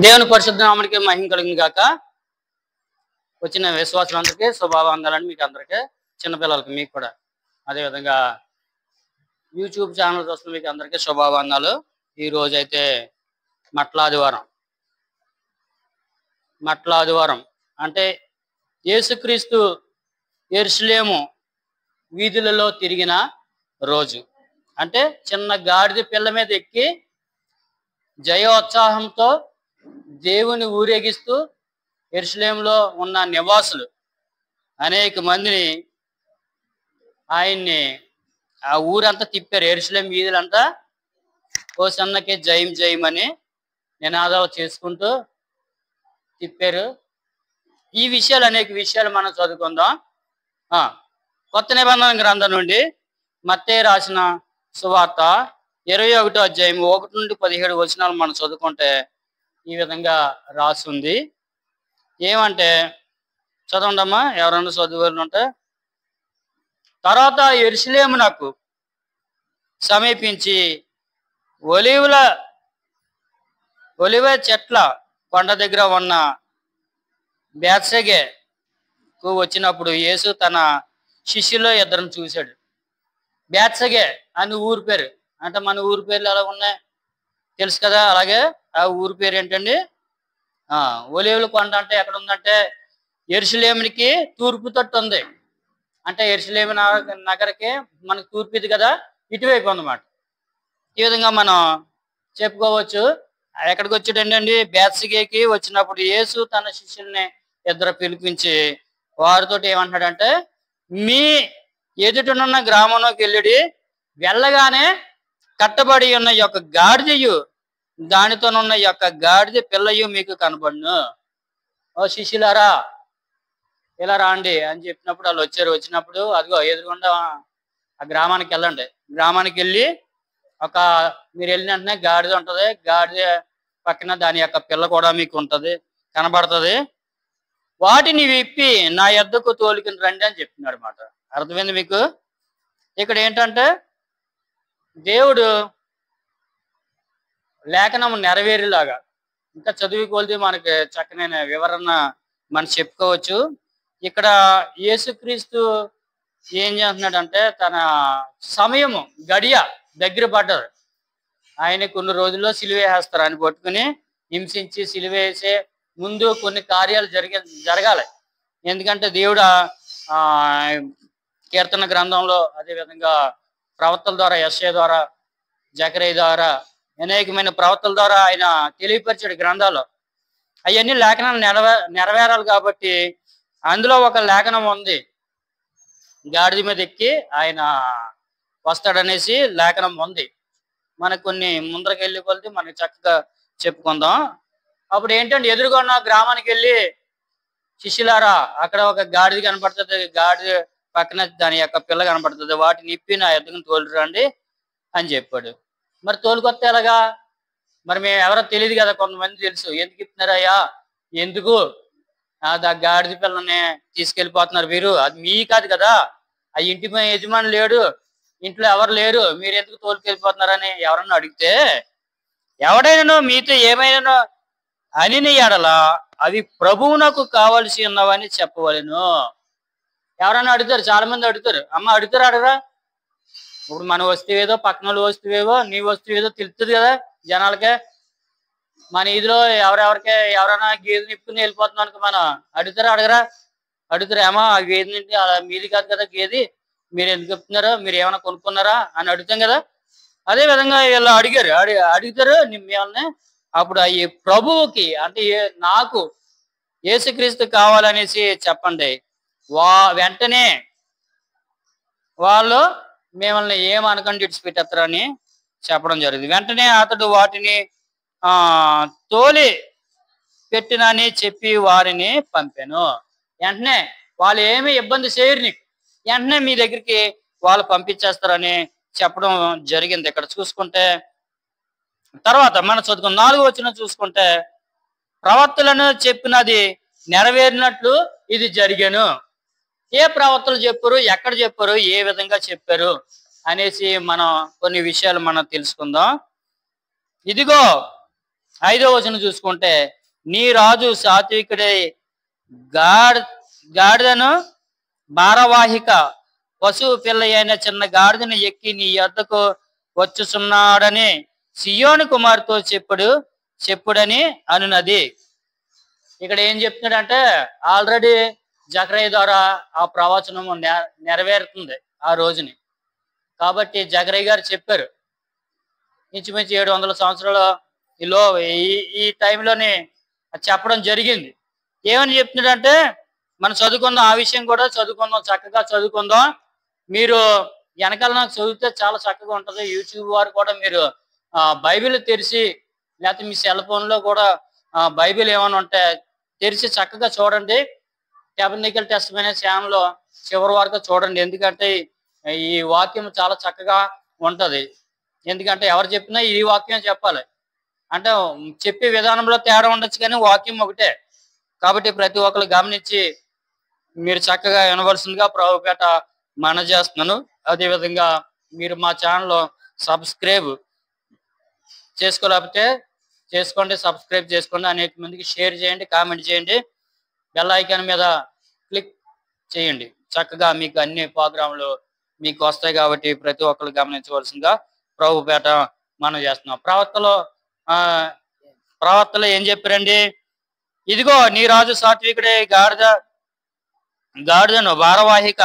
దేవుని పరిశుద్ధ నామమునకి మహిమ కలుగును గాక. వచ్చిన విశ్వాసులందరికీ శుభావందనాలు. మీకు అందరికీ, చిన్నపిల్లలకి మీకు కూడా, అదేవిధంగా యూట్యూబ్ ఛానల్ చూస్తున్న మీకు అందరికీ శుభావందనాలు. ఈ రోజు అయితే మట్ల ఆదివారం అంటే యేసుక్రీస్తు యెరూషలేము వీధులలో తిరిగిన రోజు. అంటే చిన్న గాడిద పిల్ల మీద ఎక్కి జయోత్సాహంతో దేవుని ఊరేగిస్తూ యెరూషలేములో ఉన్న నివాసులు అనేక మందిని ఆయన్ని ఆ ఊరంతా తిప్పారు. యెరూషలేం వీధులంతా హోసన్నకే జయం జయం అని నినాదాలు చేసుకుంటూ తిప్పారు. ఈ విషయాలు అనేక విషయాలు మనం చదువుకుందాం. కొత్త నిబంధన గ్రంథం నుండి మత్తయి రాసిన సువార్త 21వ అధ్యాయం 1 నుండి 17 వచనాలు మనం చదువుకుంటే ఈ విధంగా రాస్తుంది. ఏమంటే చదవండమ్మా, ఎవరన్నా చదువులు ఉంటే. తర్వాత యెరూషలేమునకు సమీపించి ఒలివ చెట్ల కొండ దగ్గర ఉన్న బేత్షెగకు వచ్చినప్పుడు యేసు తన శిష్యుల్లో ఇద్దరిని చూశాడు. బేత్షెగ అని ఊరి పేరు. అంటే మన ఊరి పేర్లు ఎలా ఉన్నాయి తెలుసు కదా. అలాగే ఆ ఊరి పేరు ఏంటండి, ఒలీవల కొండ. అంటే ఎక్కడ ఉందంటే యెరూషలేమునికి తూర్పు తట్టు ఉంది. అంటే యెరూషలేము నగరకి మనకు తూర్పు ఇది కదా, ఇటువైపు ఉందన్నమాట. ఈ విధంగా మనం చెప్పుకోవచ్చు. ఎక్కడికి వచ్చాడండి, బేత్షెగకి వచ్చినప్పుడు యేసు తన శిష్యుల్ని ఇద్దరు పిలిపించి వారితో ఏమంటున్నాడంటే, మీ ఎదుటనున్న గ్రామంలోకి వెళ్ళగానే కట్టబడి ఉన్న యొక్క గాడిదయు దానితోనున్న యొక్క గాడిద పిల్లయు మీకు కనబడును. ఓ శిష్యులారా ఇలా రాండి అని చెప్పినప్పుడు వాళ్ళు వచ్చినప్పుడు అదిగో ఎదురుగుండా ఆ గ్రామానికి వెళ్ళండి. గ్రామానికి వెళ్ళి మీరు వెళ్ళిన వెంటనే గాడిద ఉంటది. గాడిద పక్కన దాని యొక్క పిల్ల కూడా మీకు ఉంటది, కనబడుతుంది. వాటిని విప్పి నా యొద్దకు తోలుకుని రండి అని చెప్తున్నాడు అన్నమాట. అర్థమైంది మీకు? ఇక్కడ ఏంటంటే దేవుడు లేఖనం నెరవేరేలాగా ఇంకా చదివి కొలిది మనకి చక్కనైన వివరణ మనం చెప్పుకోవచ్చు. ఇక్కడ యేసుక్రీస్తు ఏం చేస్తున్నాడంటే తన సమయము గడియ దగ్గర పడ్డారు. ఆయన కొన్ని రోజుల్లో సిలువేసేస్తారు. ఆయన పట్టుకుని హింసించి సిలువేసే ముందు కొన్ని కార్యాలు జరగాలి. ఎందుకంటే దేవుడు కీర్తన గ్రంథంలో, అదేవిధంగా ప్రవక్తల ద్వారా, యెషయా ద్వారా, జకరియా ద్వారా, అనేకమైన ప్రవక్తల ద్వారా ఆయన తెలియపరిచాడు గ్రంథాల్లో. అవన్నీ లేఖనాలు నెరవేరాలి కాబట్టి అందులో ఒక లేఖనం ఉంది. గాడిద మీద ఎక్కి ఆయన వస్తాడనేసి లేఖనం ఉంది. మనకు కొన్ని ముందరికి వెళ్ళి కొలితే మనకి చక్కగా చెప్పుకుందాం. అప్పుడు ఏంటంటే ఎదురుగా ఉన్న గ్రామానికి వెళ్ళి, శిష్యులారా అక్కడ ఒక గాడిద కనపడుతుంది, గాడిద పక్కన దాని యొక్క పిల్ల కనపడుతుంది, వాటిని ఇప్పి నా ఎద్దుకుని తోలురండి అని చెప్పాడు. మరి తోలుకొస్తే ఎలాగా? మరి మేము ఎవరో తెలియదు కదా. కొంతమంది తెలుసు. ఎందుకు ఇస్తున్నారయ్యా, ఎందుకు ఆ గాడిద పిల్లని తీసుకెళ్ళిపోతున్నారు మీరు? అది మీ కాదు కదా, ఆ ఇంటి యజమాని లేడు, ఇంట్లో ఎవరు లేరు, మీరు ఎందుకు తోలుకెళ్ళిపోతున్నారని ఎవరన్నా అడిగితే, ఎవడైనానో మీతో ఏమైనానో అని ఎడల అవి ప్రభువునకు కావలసి ఉన్నవని చెప్పవలెను. ఎవరన్నా అడుగుతారు, చాలా మంది అడుగుతారు. అమ్మ అడుగుతారు, అడగరా? ఇప్పుడు మన వస్తువు ఏదో, పక్కన వాళ్ళు వస్తువు ఏవో, నీ వస్తువు ఏదో తెలుస్తుంది కదా జనాలకే. మన ఇదిలో ఎవరైనా గేదె నిప్పుకుని వెళ్ళిపోతున్నాం అనుకో, మనం అడుగుతారా అడగరా? అడుగుతారు. ఏమో ఆ గేదె నుండి మీది కాదు కదా గేది, మీరు ఎందుకు చెప్తున్నారో, మీరు ఏమైనా కొనుక్కున్నారా అని అడుగుతాం కదా. అదే విధంగా వీళ్ళు అడుగుతారు మిమ్మల్ని. అప్పుడు అవి ప్రభువుకి అంటే నాకు యేసుక్రీస్తు కావాలనేసి చెప్పండి. వెంటనే వాళ్ళు మిమ్మల్ని ఏమనకండి విడిచిపెట్టేస్తారని చెప్పడం జరిగింది. వెంటనే అతడు వాటిని తోలి పెట్టినని చెప్పి వారిని పంపాను. వెంటనే వాళ్ళు ఏమీ ఇబ్బంది చేయరు, నీకు వెంటనే మీ దగ్గరికి వాళ్ళు పంపించేస్తారని చెప్పడం జరిగింది. ఇక్కడ చూసుకుంటే తర్వాత మనం చదువుకున్న 4వ వచనం చూసుకుంటే, ప్రవక్తలను చెప్పినది నెరవేరినట్లు ఇది జరిగాను. ఏ ప్రవక్తలు చెప్పారు, ఎక్కడ చెప్పారు, ఏ విధంగా చెప్పారు అనేసి మనం కొన్ని విషయాలు మనం తెలుసుకుందాం. ఇదిగో 5వ వచనం చూసుకుంటే, నీ రాజు సాత్వికుడే, గాడిదను భారవాహిక పశువు పిల్ల అయిన చిన్న గాడిదను ఎక్కి నీ యొద్దకు వచ్చుచున్నాడని సియోను కుమార్తో చెప్పుడని అనున్నది. ఇక్కడ ఏం చెప్తున్నాడంటే, ఆల్రెడీ జకరయ్య ద్వారా ఆ ప్రవచనము నెరవేరుతుంది ఆ రోజుని. కాబట్టి జకరయ్య గారు చెప్పారు, ఇంచుమించు 700 సంవత్సరాల ఈ టైంలోనే చెప్పడం జరిగింది. ఏమని చెప్తున్నాడంటే, మనం చదువుకుందాం, ఆ విషయం కూడా చదువుకుందాం, చక్కగా చదువుకుందాం. మీరు వెనకాల నాకు చదివితే చాలా చక్కగా ఉంటుంది. యూట్యూబ్ వారు కూడా మీరు బైబిల్ తెరిచి, లేకపోతే మీ సెల్ ఫోన్లో కూడా బైబిల్ ఏమైనా ఉంటే తెరిచి చక్కగా చూడండి. టెబర్నకల్ టెస్టిమనీ ఛానల్లో చివరి వరకు చూడండి. ఎందుకంటే ఈ వాక్యం చాలా చక్కగా ఉంటది. ఎందుకంటే ఎవరు చెప్పినా ఈ వాక్యం చెప్పాలి. అంటే చెప్పే విధానంలో తేడా ఉండొచ్చు, కానీ వాక్యం ఒకటే. కాబట్టి ప్రతి ఒక్కరు గమనించి మీరు చక్కగా వినవలసిందిగా ప్రభుపేట మనవి చేస్తున్నాను. అదేవిధంగా మీరు మా ఛానల్లో సబ్స్క్రైబ్ చేసుకోలేకపోతే చేసుకోండి, సబ్స్క్రైబ్ చేసుకోండి, అనేక మందికి షేర్ చేయండి, కామెంట్ చేయండి, బెల్ ఐకాన్ మీద క్లిక్ చేయండి. చక్కగా మీకు అన్ని ప్రోగ్రాంలు మీకు వస్తాయి. కాబట్టి ప్రతి ఒక్కరు గమనించవలసిందిగా ప్రభుపేట మనం చేస్తున్నాం. ప్రవక్తలు ఏం చెప్పారండి? ఇదిగో నీ రాజు సాత్వికుడే, గాడిదను భారవాహిక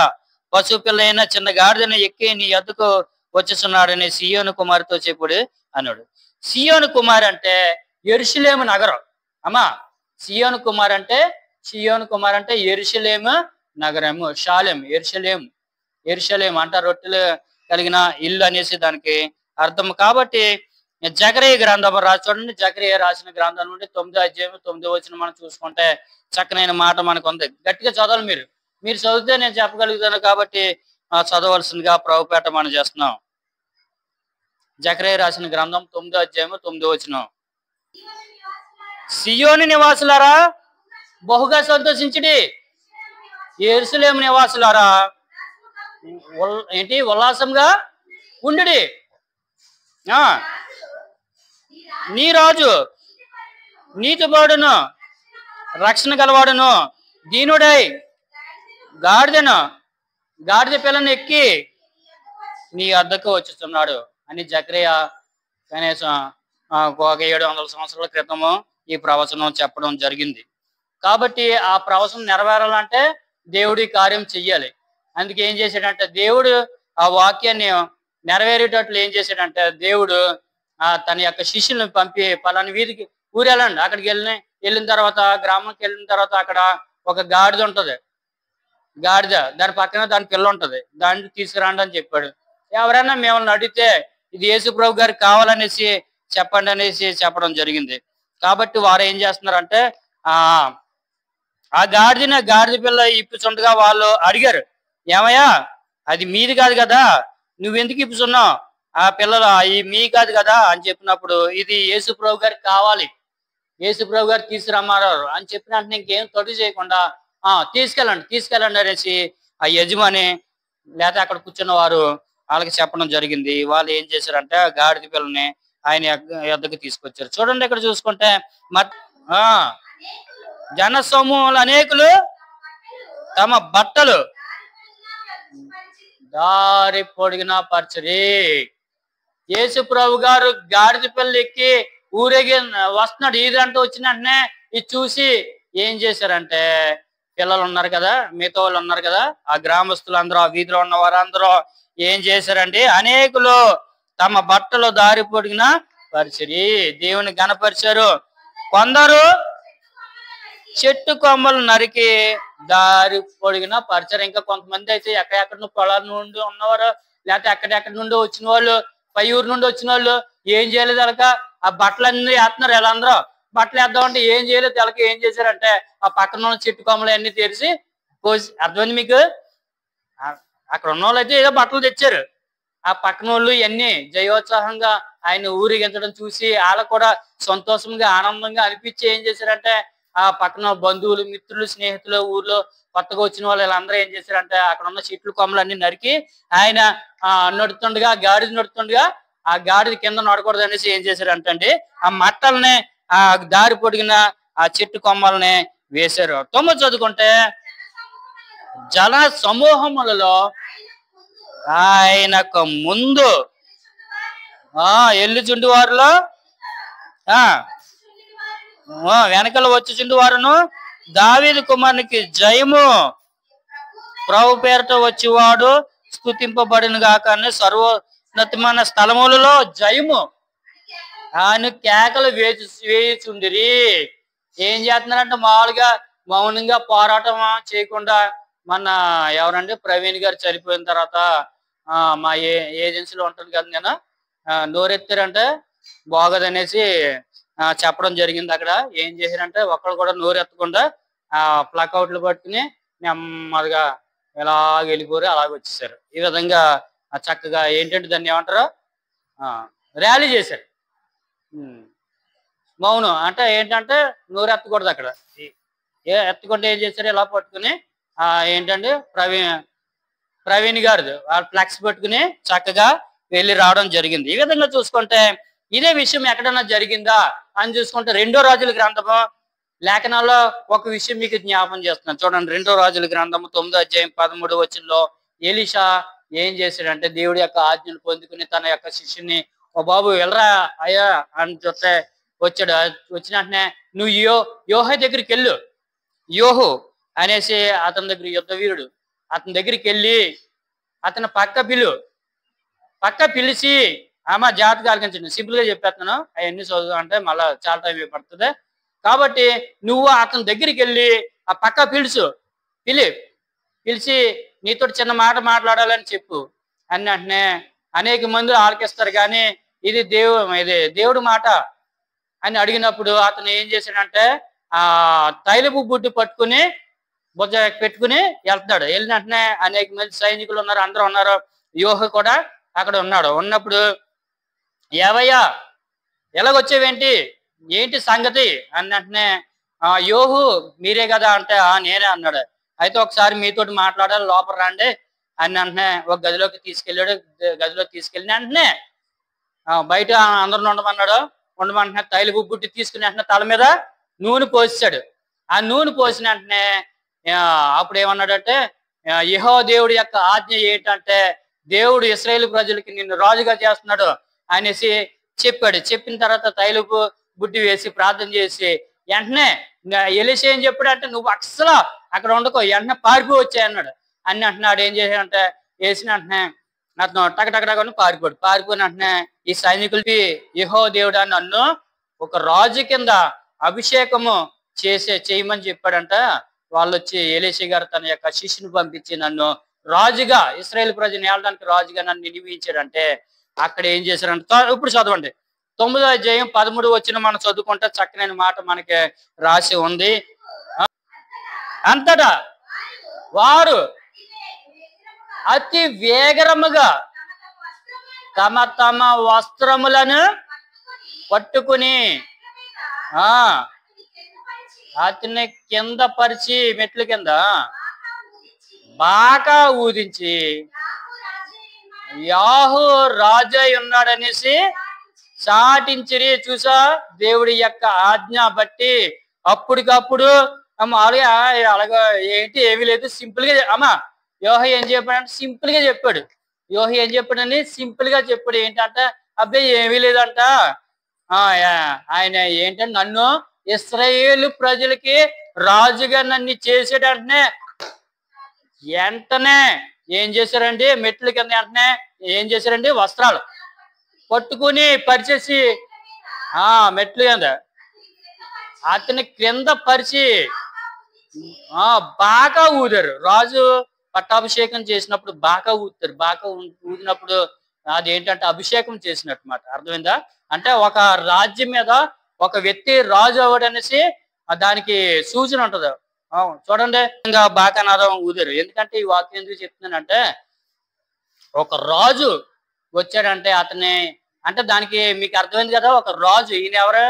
పశువు పిల్ల అయిన చిన్న గాడిదను ఎక్కి నీ యొద్దకు వచ్చుచున్నాడని సియోను కుమార్తో చెప్పుడు అన్నాడు. సియోను కుమార్ అంటే యెరూషలేము నగరం. అమ్మా, సియోను కుమార్ అంటే యెరూషలేము నగరము. షాలెం, యెరూషలేము అంటే రొట్టెలు కలిగిన ఇల్లు అనేసి దానికి అర్థం. కాబట్టి జకరయ్య గ్రంథం చూడండి. జకరయ్య రాసిన గ్రంథం నుండి 9వ అధ్యాయం 9వ వచనం మనం చూసుకుంటే చక్కనైన మాట మనకు ఉంది. గట్టిగా చదవాలి. మీరు చదివితే నేను చెప్పగలుగుతాను. కాబట్టి చదవలసిందిగా ప్రభుపేట మనం చేస్తున్నాం. జకరయ్య రాసిన గ్రంథం 9వ అధ్యాయం 9వ వచనం. సియోను నివాసులారా బహుగా సంతోషించుడి, యెరూషలేము నివాసులారా ఉల్లాసంగా ఉండుడి. నీ రాజు నీతిపరుడును రక్షణ గలవాడును దీనుడై గాడిద పిల్లను ఎక్కి నీ వద్దకు వచ్చుతున్నాడు అని జకరయ్య కనీసం ఒక 700 సంవత్సరాల క్రితము ఈ ప్రవచనం చెప్పడం జరిగింది. కాబట్టి ఆ ప్రవచనం నెరవేరాలంటే దేవుడి కార్యం చెయ్యాలి. అందుకే ఏం చేశాడంటే, దేవుడు ఆ వాక్యాన్ని నెరవేరేటట్లు ఏం చేశాడంటే, దేవుడు తన యొక్క శిష్యులను పంపి పలాని వీధికి ఊరెళ్ళండి. అక్కడికి వెళ్ళిన తర్వాత గ్రామంకి వెళ్ళిన తర్వాత అక్కడ ఒక గాడిద ఉంటది. దాని పక్కన దాని పిల్ల ఉంటది. దాన్ని తీసుకురండి అని చెప్పాడు. ఎవరైనా మిమ్మల్ని అడిగితే ఇది యేసు ప్రభు గారికి కావాలనేసి చెప్పండి అనేసి చెప్పడం జరిగింది. కాబట్టి వారు ఏం చేస్తున్నారంటే, ఆ గాడిద పిల్ల ఇప్పుచుండగా వాళ్ళు అడిగారు, ఏమయ్యా అది మీది కాదు కదా, నువ్వెందుకు ఇప్పుచున్నావు? ఆ పిల్లలు మీ కాదు కదా అని చెప్పినప్పుడు, ఇది యేసు ప్రభు గారికి కావాలి, యేసు ప్రభు గారు తీసుకురమ్మారు అని చెప్పిన వెంటనే ఇంకేం తొడి చేయకుండా తీసుకెళ్ళండి అనేసి ఆ యజమాని లేకపోతే అక్కడ కూర్చున్న వారు వాళ్ళకి చెప్పడం జరిగింది. వాళ్ళు ఏం చేశారంటే ఆ గాడిద పిల్లని ఆయన యొద్దకు తీసుకొచ్చారు. చూడండి ఇక్కడ చూసుకుంటే జన సమూహాలు అనేకులు తమ బట్టలు దారి పొడిగిన పరిచరి. యేసు ప్రభు గారు గాడిద పిల్ల ఎక్కి ఊరేగి వస్తున్నాడు. ఈదంటూ వచ్చిన వెంటనే ఇది చూసి ఏం చేశారంటే, పిల్లలు ఉన్నారు కదా, మిగతా వాళ్ళు ఉన్నారు కదా, ఆ గ్రామస్తులందరూ, ఆ వీధిలో ఉన్న వారందరూ ఏం చేశారండి, అనేకులు తమ బట్టలు దారి పొడిగిన పరిచరి, దేవుని గణపరిచారు. కొందరు చెట్టు కొమ్మలు నరికి దారి పొడిగిన పరిచరు. ఇంకా కొంతమంది అయితే ఎక్కడెక్కడ పొలాల నుండి ఉన్నవారు, లేకపోతే ఎక్కడెక్కడి నుండి వచ్చిన వాళ్ళు, పై ఊరు నుండి వచ్చిన వాళ్ళు ఏం చేయలేదు తెలక ఆ బట్టలన్నీ వేస్తున్నారు. ఎలా అందరూ బట్టలు వేద్దామంటే ఏం చేయలేదు తెలక ఏం చేశారంటే ఆ పక్కన ఉన్న చెట్టు కొమ్మలు అన్ని తెరిచి కోసి, అర్థమైంది మీకు? అక్కడ ఉన్న వాళ్ళు అయితే ఏదో బట్టలు తెచ్చారు. ఆ పక్కన వాళ్ళు ఇవన్నీ జయోత్సాహంగా ఆయన ఊరేగించడం చూసి వాళ్ళకు కూడా సంతోషంగా ఆనందంగా అనిపించి ఏం చేశారంటే, ఆ పక్కన బంధువులు, మిత్రులు, స్నేహితులు, ఊర్లో కొత్తగా వచ్చిన వాళ్ళు వీళ్ళందరూ ఏం చేశారంటే అక్కడ ఉన్న చెట్లు కొమ్మలు అన్ని నరికి ఆయన నడుతుండగా, గాడిద నడుతుండగా ఆ గాడిద కింద నడకూడదు అనేసి ఏం చేశారంటే అండి, ఆ మట్టల్ని ఆ దారి పొడిగిన ఆ చెట్టు కొమ్మల్ని వేశారు. 9 చదువుకుంటే జన సమూహములలో ఆయనకు ముందు ఎల్లుచుండు వారిలో ఆ వెనకల వచ్చుచుండు వారును దావీదు కుమారునికి జయము ప్రభు పేరుతో వచ్చేవాడు స్తుతింపబడిన గాక అని సర్వోన్నతమైన స్థలములలో జయము ఆయన కేకలు వేయుచుండిరి. ఏం చేస్తున్నారంటే మామూలుగా మౌనంగా పోరాటం చేయకుండా మన ఎవరండి ప్రవీణ్ గారు చనిపోయిన తర్వాత మా ఏజెన్సీలో ఉంటుంది కదా, నేను నోరెత్తారంటే బాగోదనేసి చెప్పడం జరిగింది. అక్కడ ఏం చేశారంటే ఒక్కరు కూడా నోరెత్తకుండా ప్లక్అవుట్లు పట్టుకుని నెమ్మదిగా ఎలా వెళ్ళిపోరు అలాగ వచ్చేసారు. ఈ విధంగా చక్కగా ఏంటంటే దాన్ని ఏమంటారు ర్యాలీ చేశారు. మౌనం అంటే ఏంటంటే నోరు ఎత్తకూడదు. అక్కడ ఎత్తకుంటే ఏం చేశారు, ఇలా పట్టుకుని ఏంటంటే ప్రవీణ్ గారు వాళ్ళు ఫ్లెక్స్ పెట్టుకుని చక్కగా వెళ్ళి రావడం జరిగింది. ఈ విధంగా చూసుకుంటే ఇదే విషయం ఎక్కడన్నా జరిగిందా అని చూసుకుంటే 2వ రాజుల గ్రంథము లేఖనాల్లో ఒక విషయం మీకు జ్ఞాపం చేస్తున్నాను. చూడండి, 2వ రాజుల గ్రంథము 9వ అధ్యాయం 13వ వచనంలో ఎలీషా ఏం చేశాడంటే దేవుడి యొక్క ఆజ్ఞలు పొందుకుని తన యొక్క శిష్యుని ఓ బాబు వెళ్ళరా అయ్యా అని చూస్తే వచ్చాడు. వచ్చిన వెంటనే నువ్వు యోహ దగ్గరికి వెళ్ళు, యోహు అనేసి అతని దగ్గర యుద్ధ వీరుడు, అతని దగ్గరికి వెళ్ళి అతను పక్క పిలిచి జాగ్రత్తగా ఆలకించండి. సింపుల్ గా చెప్పేస్తున్నాను, అవన్నీ చదువు అంటే మళ్ళా చాలా టైం పడుతుంది. కాబట్టి నువ్వు అతని దగ్గరికి వెళ్ళి ఆ పక్క పిలిచి నీతో చిన్న మాట మాట్లాడాలని చెప్పు అని వెంటనే అనేక మంది ఆలకిస్తారు, కానీ ఇది దేవుడు మాట అని అడిగినప్పుడు అతను ఏం చేశాడంటే తైలపు బుడ్డు పట్టుకుని బుజ్జ పెట్టుకుని వెళ్తున్నాడు. వెళ్ళిన వెంటనే అనేక మంది సైనికులు ఉన్నారు, అందరూ ఉన్నారు, యోహ కూడా అక్కడ ఉన్నాడు. ఉన్నప్పుడు ఏవయ్యా ఎలాగొచ్చేవేంటి, ఏంటి సంగతి అని వెంటనే యోహు మీరే కదా అంటే నేనే అన్నాడు. అయితే ఒకసారి మీతోటి మాట్లాడాలి, లోపల రండి అని వెంటనే ఒక గదిలోకి తీసుకెళ్ళాడు. గదిలోకి తీసుకెళ్ళిన వెంటనే బయట అందరిని ఉండమన్నా తైలపు బుడ్డి తీసుకుని వెంటనే తల మీద నూనె పోసాడు. ఆ నూనె పోసిన వెంటనే అప్పుడు ఏమన్నాడంటే యెహోవా దేవుడి యొక్క ఆజ్ఞ ఏంటంటే దేవుడు ఇశ్రాయేలు ప్రజలకి నిన్ను రాజుగా చేస్తున్నాడు అనేసి చెప్పాడు. చెప్పిన తర్వాత తైలపు బుడ్డి వేసి ప్రార్థన చేసి వెంటనే ఎలీషా ఏం చెప్పాడంటే నువ్వు అస్సలు అక్కడ ఉండకో, వెంటనే పారిపోయి వచ్చాయి అన్నాడు. అని అంటున్నాడు. ఏం చేశాడంటే వేసిన వెంటనే అతను టకటకటకని పారిపోయిన వెంటనే ఈ సైనికులకి యెహోవా దేవుడా నన్ను ఒక రాజు కింద అభిషేకము చేయమని చెప్పాడంట. వాళ్ళు వచ్చి ఎలీషా గారు తన యొక్క శిష్యుని పంపించి నన్ను రాజుగా ఇశ్రాయేలు ప్రజలను ఏలడానికి రాజుగా నన్ను నియమించాడంటే అక్కడ ఏం చేశారంటే ఇప్పుడు చదవండి 9వ అధ్యాయం 13 వచ్చిన మనం చదువుకుంటే చక్కనైన మాట మనకి రాసి ఉంది. అంతటా వారు అతి వేగరముగా తమ వస్త్రములను పట్టుకుని అతన్ని కింద పరిచి మెట్ల కింద బాగా ఊదించి యాహూ రాజై ఉన్నాడనేసి చాటించిరి. చూసా దేవుడి యొక్క ఆజ్ఞ బట్టి అప్పటికప్పుడు అలాగా ఏంటి ఏమీ లేదు, సింపుల్ గా యోహ ఏం చెప్పాడంటే సింపుల్ గా చెప్పాడు. యోహ ఏం చెప్పాడని సింపుల్ గా చెప్పాడు. ఏంటంటే అబ్బాయి ఏమీ లేదంట, ఆయన ఏంటంటే నన్ను ఇశ్రాయేలు ప్రజలకి రాజుగా నన్ను చేసేటంటనే వెంటనే ఏం చేశారండి, మెట్ల కింద వెంటనే ఏం చేశారండి, వస్త్రాలు పట్టుకుని పరిచేసి మెట్లు కింద అతని క్రింద పరిచి బాగా ఊదారు. రాజు పట్టాభిషేకం చేసినప్పుడు బాగా ఊదుతారు. బాగా ఊదినప్పుడు అదేంటంటే అభిషేకం చేసినట్టు మాట, అర్థమైందా? అంటే ఒక రాజ్యం మీద ఒక వ్యక్తి రాజు అవ్వడనేసి దానికి సూచన ఉంటది. చూడండి, ఇంకా బాకానాదం ఊదారు. ఎందుకంటే ఈ వాక్యం ఎందుకు చెప్తున్నానంటే ఒక రాజు వచ్చాడంటే అతన్ని అంటే దానికి మీకు అర్థమైంది కదా, ఒక రాజు. ఈయన ఎవరు?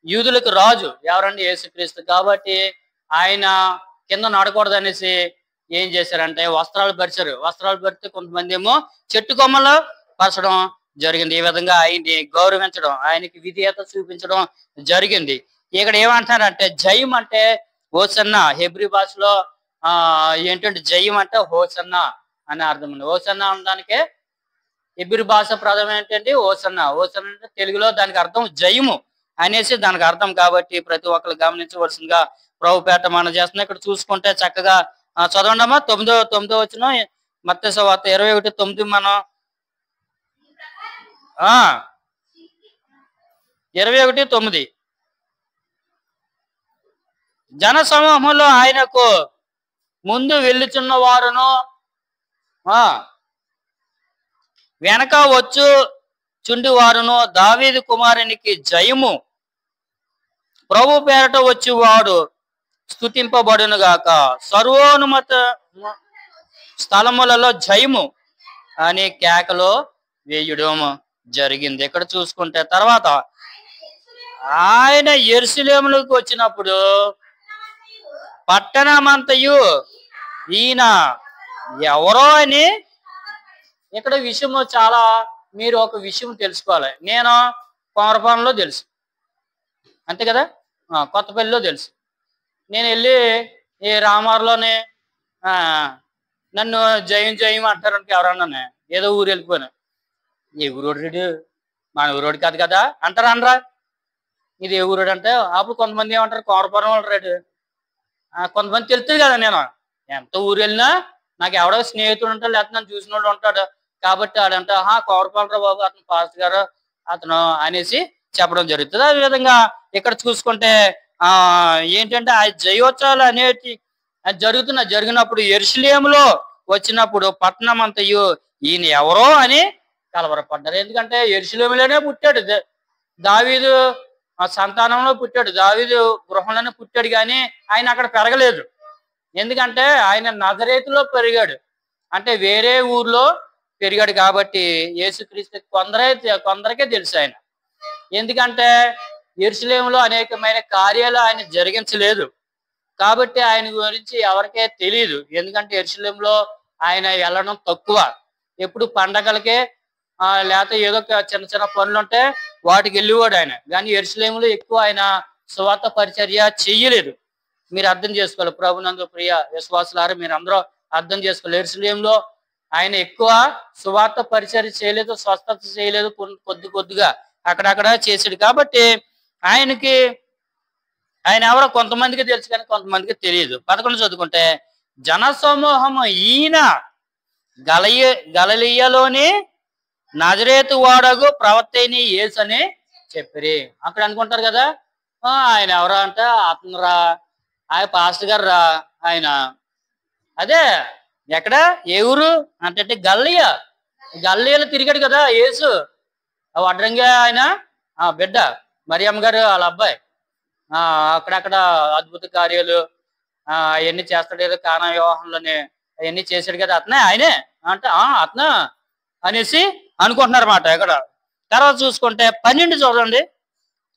యూదులకు రాజు. ఎవరండి? యేసుక్రీస్తు. కాబట్టి ఆయన కింద నడకూడదు అనేసి ఏం చేశారంటే వస్త్రాలు పరిచారు. వస్త్రాలు పరిస్తే కొంతమంది ఏమో చెట్టు కొమ్మలు పరచడం జరిగింది. ఈ విధంగా ఆయన్ని గౌరవించడం, ఆయనకి విధేయత చూపించడం జరిగింది. ఇక్కడ ఏమంటున్నారంటే జయం అంటే హోసన్నా. హెబ్రీ భాషలో ఏంటంటే జయం అంటే హోసన్నా అనే అర్థం ఉంది. హోసన్నా అనడానికే హెబ్రీ భాష ప్రథం ఏంటంటే హోసన్నా. హోసన్నా అంటే తెలుగులో దానికి అర్థం జయము అనేసి దానికి అర్థం. కాబట్టి ప్రతి ఒక్కరు గమనించవలసిందిగా ప్రభుపేట మనం చేస్తున్నాం. ఇక్కడ చూసుకుంటే చక్కగా చదవండమ్మా. 9వ వచనం మత్తయి సువార్త 21:9 మనం 21:9 జన సమూహంలో ఆయనకు ముందు వెళ్ళుచున్న వారును వెనక వచ్చు చుండి వారును దావీదు కుమారునికి జయము, ప్రభు పేరట వచ్చి వాడు స్తుతింపబడును గాక, సర్వోన్నత స్థలములలో జయము అని కేకలో వేయడం జరిగింది. ఇక్కడ చూసుకుంటే తర్వాత ఆయన యెరూషలేములోకి వచ్చినప్పుడు పట్టణమంతయు ఈయన ఎవరో అని ఇక్కడ విషయము చాలా మీరు ఒక విషయం తెలుసుకోవాలి. నేను కోమరపాలెంలో తెలుసు, అంతే కదా, కొత్తపల్లిలో తెలుసు. నేను వెళ్ళి ఈ రామారులోనే నన్ను జయం జయం అంటారంటే ఎవరన్నా ఏదో ఊరు వెళ్ళిపోయినా, ఏ ఊరోడు రెడు మన ఊరోడు కాదు కదా అంటారా అనరా? ఇది ఏ ఊరోడు అంటే అప్పుడు కొంతమంది ఏమంటారు కోమరపాలెం వాళ్ళు రెడు. కొంతమంది తెలుస్తుంది కదా, నేను ఎంత ఊరు వెళ్ళినా నాకు ఎవడో స్నేహితుడు ఉంటాడు, లేకపోతే నన్ను చూసిన వాడు ఉంటాడు. కాబట్టి ఆడంటే కోమరపాలెం బాబు అతను పాస్టర్ గారు అతను అనేసి చెప్పడం జరుగుతుంది. అదే విధంగా ఇక్కడ చూసుకుంటే ఏంటంటే ఆ జయోత్సవాలు అనేటి జరిగినప్పుడు యెరూషలేములో వచ్చినప్పుడు పట్టణం అంతయు ఈయన ఎవరో అని కలవరపడ్డారు. ఎందుకంటే యెరూషలేములోనే పుట్టాడు, దావీదు సంతానంలో పుట్టాడు, దావీదు గృహంలోనే పుట్టాడు, కానీ ఆయన అక్కడ పెరగలేదు. ఎందుకంటే ఆయన నజరేతులో పెరిగాడు, అంటే వేరే ఊర్లో పెరిగాడు. కాబట్టి యేసుక్రీస్తు కొందరికే తెలుసు ఆయన. ఎందుకంటే యెరూషలేములో అనేకమైన కార్యాలు ఆయన జరిగించలేదు, కాబట్టి ఆయన గురించి ఎవరికే తెలియదు. ఎందుకంటే యెరూషలేములో ఆయన వెళ్ళడం తక్కువ, ఎప్పుడు పండగలకే లేకపోతే ఏదో చిన్న చిన్న పనులు ఉంటే వాటికి వెళ్ళేవాడు ఆయన. కానీ యెరూషలేములో ఎక్కువ ఆయన సువార్త పరిచర్య చెయ్యలేదు. మీరు అర్థం చేసుకోవాలి, ప్రభునందు ప్రియ విశ్వాసులారా, మీరు అందరూ అర్థం చేసుకోవాలి. యెరూషలేములో ఆయన ఎక్కువ సువార్త పరిచర్య చేయలేదు, స్వస్థత చేయలేదు, కొద్దిగా అక్కడక్కడ చేసాడు. కాబట్టి ఆయన ఎవరో కొంతమందికి తెలుసు కానీ కొంతమందికి తెలియదు. 11 చదువుకుంటే జన సమూహము ఈయన గలిలయలోని నజరేతు వాడగు ప్రవక్తని యేసు అని చెప్పిరి. అక్కడ అనుకుంటారు కదా ఆయన ఎవరా అంటే అతను రా, ఆయన పాస్టర్ గారు రా, ఆయన అదే ఎక్కడ ఏ ఊరు అంటే గల్లియలో తిరిగాడు కదా యేసు. వడ్రంగా ఆయన బిడ్డ మరియమ్మ గారు వాళ్ళ అబ్బాయి అక్కడక్కడ అద్భుత కార్యాలు అవన్నీ చేస్తాడు కదా, కానా వివాహంలోనే అవన్నీ చేశాడు కదా, ఆయనే అంటే అతను అనేసి అనుకుంటున్నారు అన్నమాట. ఇక్కడ తర్వాత చూసుకుంటే 12 చూడండి,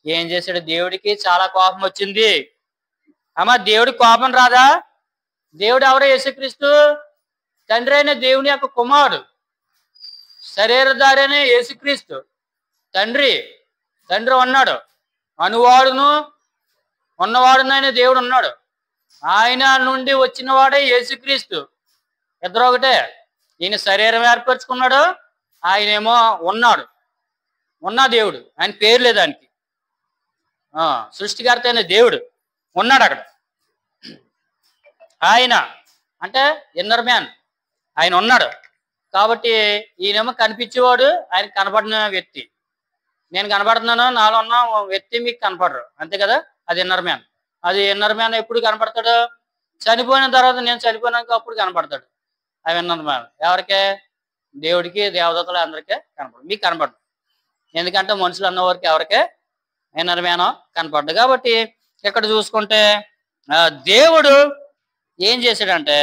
ఏం చేశాడు? దేవుడికి చాలా కోపం వచ్చింది. దేవుడికి కోపం రాదా? దేవుడు ఎవరో? యేసుక్రీస్తు తండ్రి అయిన దేవుని యొక్క కుమారుడు, శరీరధారి అయిన యేసుక్రీస్తు తండ్రి ఉన్నాడు, అనువాడును ఉన్నవాడునైన దేవుడు ఉన్నాడు. ఆయన నుండి వచ్చిన వాడే యేసుక్రీస్తు. ఇద్దరు ఒకటే. ఈయన శరీరం ఏర్పరచుకున్నాడు, ఆయనేమో ఉన్న దేవుడు. ఆయన పేరు లేదు ఆయనకి. సృష్టికర్త అయిన దేవుడు ఉన్నాడు అక్కడ. ఆయన అంటే ఇన్నర్ మ్యాన్, ఆయన ఉన్నాడు. కాబట్టి ఈయనేమో కనిపించేవాడు, ఆయన కనపడిన వ్యక్తి. నేను కనపడుతున్నాను, నాలో ఉన్న వ్యక్తి మీకు కనపడరు, అంతే కదా, అది ఇన్నర్ మ్యాన్. అది ఇన్నర్ మ్యాన్ ఎప్పుడు కనపడతాడు? చనిపోయిన తర్వాత, నేను చనిపోయినాక అప్పుడు కనపడతాడు. అవి ఇన్నర్ మ్యాన్ ఎవరికే? దేవుడికి, దేవదత్తలు అందరికీ కనపడదు, మీకు కనపడదు. ఎందుకంటే మనుషులు అన్నవారికి ఎవరికే ఇన్నర్ మ్యాన్ కనపడదు. కాబట్టి ఇక్కడ చూసుకుంటే దేవుడు ఏం చేశాడంటే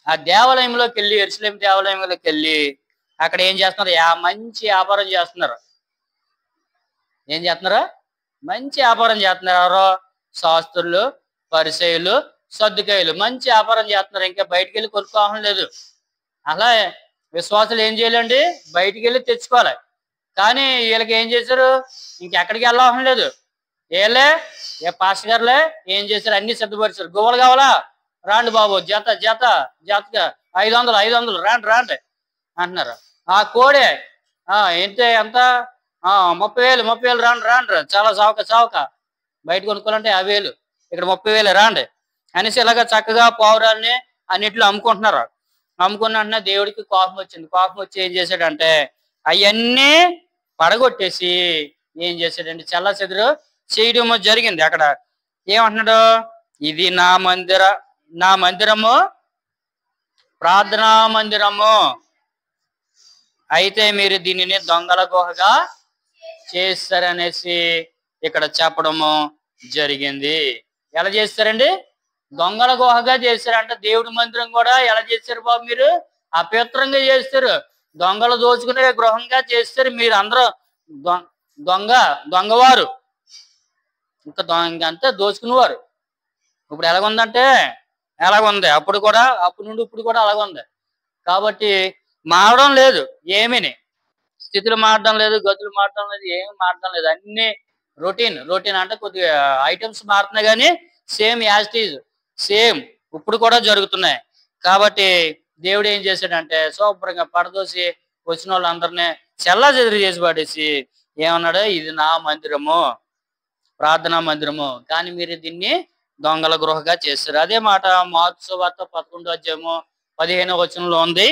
ఆ దేవాలయంలోకి వెళ్ళి, యెరూషలేం దేవాలయంలోకి వెళ్ళి అక్కడ ఏం చేస్తున్నారు? మంచి వ్యాపారం చేస్తున్నారు. ఏం చేస్తున్నారు? మంచి వ్యాపారం చేస్తున్నారు. ఎవరో? శాస్త్రులు, పరిసయ్యులు, సద్దుకాయలు మంచి వ్యాపారం చేస్తున్నారు. ఇంకా బయటికి వెళ్ళి కొనుక్కోవడం లేదు. అలా విశ్వాసులు ఏం చేయాలండి? బయటికి వెళ్ళి తెచ్చుకోవాలి. కానీ వీళ్ళకి ఏం చేశారు? ఇంకెక్కడికి వెళ్ళవసరం లేదు. వీళ్ళే ఏ పాస్టర్ గారులే ఏం చేశారు? అన్ని సిద్ధపరిచారు. గువ్వలు కావాలా? రాండి బాబు, జత జత జతగా 500 500 రాండి రాండి అంటున్నారు. ఆ కోడే ఎంత ఎంత 30,000 30,000 రాండి రాండి, చాలా చౌక చౌక. బయట కొనుక్కోవాలంటే 50,000, ఇక్కడ 30,000 రాండి అనేసి ఇలాగ చక్కగా పావురాల్ని అన్నిట్లో అమ్ముకుంటున్నారు. అమ్ముకున్న వెంటనే దేవుడికి కోపం వచ్చింది. కోపం వచ్చి ఏం చేశాడంటే అవన్నీ పడగొట్టేసి ఏం చేశాడంటే చల్ల చెదురు చేయడం జరిగింది. అక్కడ ఏమంటున్నాడు? ఇది నా మందిరము, ప్రార్థనా మందిరము, అయితే మీరు దీనిని దొంగల గుహగా చేస్తారనేసి ఇక్కడ చెప్పడము జరిగింది. ఎలా చేస్తారండి? దొంగల గుహగా చేశారంట. దేవుడి మందిరం కూడా ఎలా చేశారు బాబు? మీరు అపవిత్రంగా చేస్తారు, దొంగలు దోచుకునే గృహంగా చేస్తారు. మీరు అందరూ దొంగవారు, ఇంకా అంతా దోచుకునేవారు. ఇప్పుడు ఎలాగుందంటే ఎలాగుంది, అప్పుడు కూడా అప్పుడు నుండి ఇప్పుడు కూడా అలాగుంది. కాబట్టి మారడం లేదు, ఏమీని స్థితులు మారడం లేదు, గతులు మారడం లేదు, ఏమి మారడం లేదు. అన్ని రొటీన్ అంటే కొద్దిగా ఐటమ్స్ మారుతున్నాయి కానీ same as it is same ఇప్పుడు కూడా జరుగుతున్నాయి. కాబట్టి దేవుడు ఏం చేశాడంటే శుభ్రంగా పడదోసి వచ్చిన వాళ్ళందరినీ చెల్లా చెదురు చేసి పడేసి ఏమన్నాడు? ఇది నా మందిరము, ప్రార్థనా మందిరము, కానీ మీరు దీన్ని దొంగల గృహగా చేస్తారు. అదే మాట మార్కు సువార్త 11వ అధ్యాయము 15వ వచనంలో ఉంది.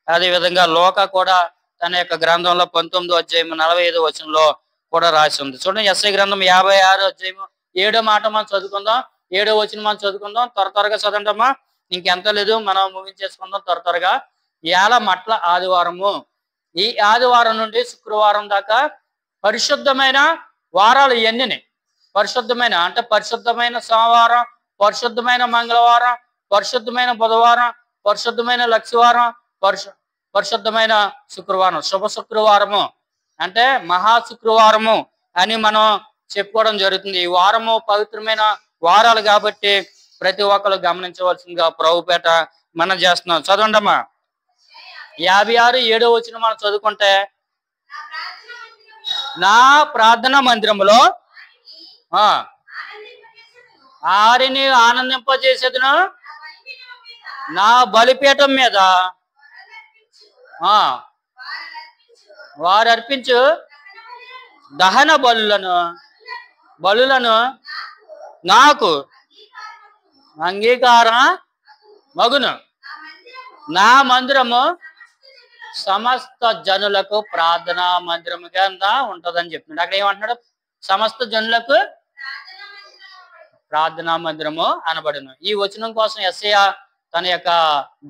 అదే విధంగా లోకా కూడా తన యొక్క గ్రంథంలో 19వ అధ్యాయము 45వ వచనంలో కూడా రాసి ఉంది. చూడండి, యెషయా గ్రంథం 56వ అధ్యాయము 7వ మాట మనం చదువుకుందాం. 7వ వచనం మనం చదువుకుందాం. త్వరగా చదవండమ్మా, ఇంకెంత లేదు, మనం ముగించేసుకుందాం త్వరగా. ఏళ మట్ల ఆదివారము, ఈ ఆదివారం నుండి శుక్రవారం దాకా పరిశుద్ధమైన వారాలు ఇవన్నీ. పరిశుద్ధమైన అంటే పరిశుద్ధమైన సోమవారం, పరిశుద్ధమైన మంగళవారం, పరిశుద్ధమైన బుధవారం, పరిశుద్ధమైన లక్షవారం, పరిశుద్ధమైన శుక్రవారం, శుభ శుక్రవారము అంటే మహా శుక్రవారము అని మనం చెప్పుకోవడం జరుగుతుంది. ఈ వారము పవిత్రమైన వారాలు కాబట్టి ప్రతి ఒక్కరు గమనించవలసిందిగా ప్రభుపేట మనం చేస్తున్నాం. చదవండమ్మా. 56 7వ వచనం మనం చదువుకుంటే, నా ప్రార్థనా మందిరములో ఆరిని ఆనందింపజేసేదును, నా బలిపీఠం మీద వారు అర్పించు దహన బలులను నాకు అంగీకారం మగును. నా మందిరము సమస్త జనులకు ప్రార్థనా మందిరముగా ఉంటదని చెప్తున్నాడు. అక్కడ ఏమంటున్నాడు? సమస్త జనులకు ప్రార్థనా మందిరము అనబడును. ఈ వచనం కోసం యెషయా తన యొక్క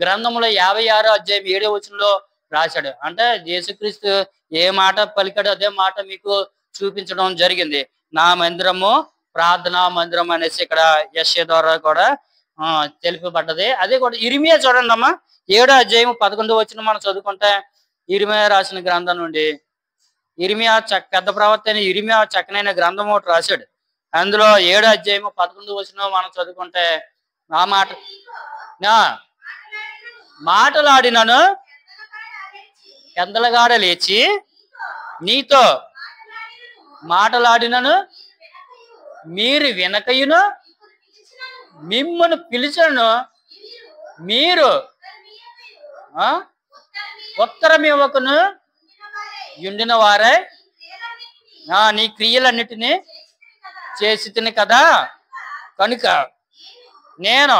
గ్రంథంలో 56వ అధ్యాయం 7వ వచనంలో రాశాడు. అంటే యేసుక్రీస్తు ఏ మాట పలికాడో అదే మాట మీకు చూపించడం జరిగింది. నా మందిరము ప్రార్థనా మందిరం అనేసి ఇక్కడ యెషయా ద్వారా కూడా తెలుపబడ్డది. అదే కూడా ఇర్మియా చూడండి అమ్మా, 7వ అధ్యాయం 11వ వచనం మనం చదువుకుంటే, ఇర్మియా రాసిన గ్రంథం నుండి ఇర్మియా పెద్ద ప్రవక్త అయిన ఇర్మియా చక్కనైన గ్రంథం ఒకటి రాశాడు. అందులో 7వ అధ్యాయం 11వ వచనం మనం చదువుకుంటే, ఆ మాటలాడినను ఎందలగాడ లేచి నీతో మాటలాడినను మీరు వినకయును, మిమ్మును పిలిచను మీరు ఉత్తరం ఇవ్వకును ఉండిన వారే నీ క్రియలన్నిటినీ చేసి తిని కదా, కనుక నేను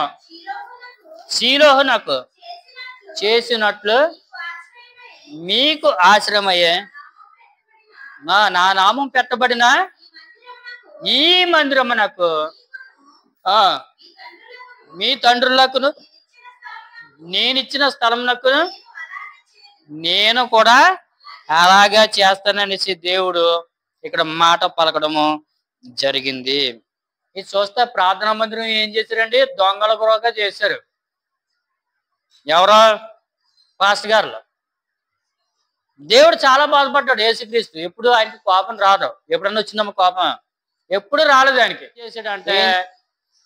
షీలోహునకు చేసినట్లు మీకు ఆశ్రమయ్యే నా నామం పెట్టబడిన ఈ మందిరమునకు మీ తండ్రులకు నేనిచ్చిన స్థలమునకు నేను కూడా అలాగా చేస్తాననేసి దేవుడు ఇక్కడ మాట పలకడము జరిగింది. ఇది చూస్తే ప్రార్థనా మందిరం ఏం చేశారండి? దొంగల గురగా చేశారు. ఎవరో పాస్టర్ గారు. దేవుడు చాలా బాధపడ్డాడు. యేసుక్రీస్తు ఎప్పుడు ఆయనకి కోపం రాదు. ఎప్పుడన్నా వచ్చిందమ్మ కోపం? ఎప్పుడు రాలేదు ఆయనకి. చేసాడంటే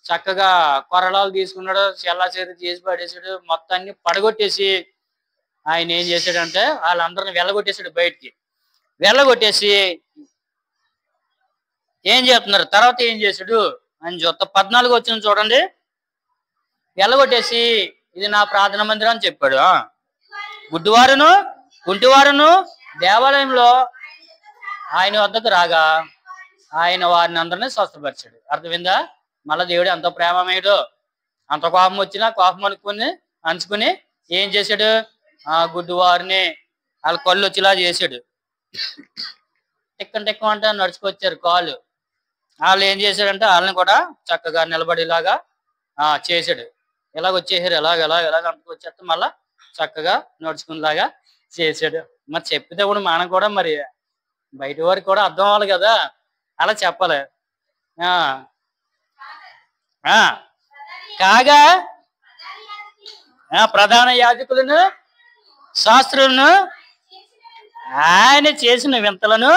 చక్కగా కొరడాలు తీసుకున్నాడు, చెల్లా చేతి చేసి పడేసాడు, మొత్తాన్ని పడగొట్టేసి ఆయన ఏం చేశాడంటే వాళ్ళందరిని వెళ్ళగొట్టేసాడు బయటికి. వెళ్ళగొట్టేసి ఏం చేస్తున్నారు తర్వాత ఏం చేశాడు అని చూస్తా 14 వచ్చిన చూడండి. వెళ్ళగొట్టేసి ఇది నా ప్రార్థన మందిరం అని చెప్పాడు. గుడ్డివారును కుంటివారును దేవాలయంలో ఆయన వద్దకు రాగా ఆయన వారిని అందరినీ స్వస్థపరిచాడు. అర్థమైందా? మళ్ళా దేవుడు ఎంత ప్రేమమేడు, అంత కోపం వచ్చినా కోపం అంచుకుని ఏం చేశాడు? ఆ గుడ్డివారిని వాళ్ళ కళ్ళు వచ్చేలా చేశాడు. టిక్కం అంటే నడుచుకొచ్చారు కాళ్ళు. వాళ్ళు ఏం చేశాడంటే వాళ్ళని కూడా చక్కగా నిలబడేలాగా చేశాడు. ఎలాగ వచ్చేసారు, ఎలాగ అంటుకొచ్చేస్తే మళ్ళా చక్కగా నడుచుకునేలాగా చేశాడు. మరి చెప్పేటప్పుడు మనం కూడా మరి బయట వారికి కూడా అర్థం అవ్వాలి కదా, అలా చెప్పాలి. కాగా ప్రధాన యాజకులను శాస్త్రులను ఆయన చేసిన వింతలను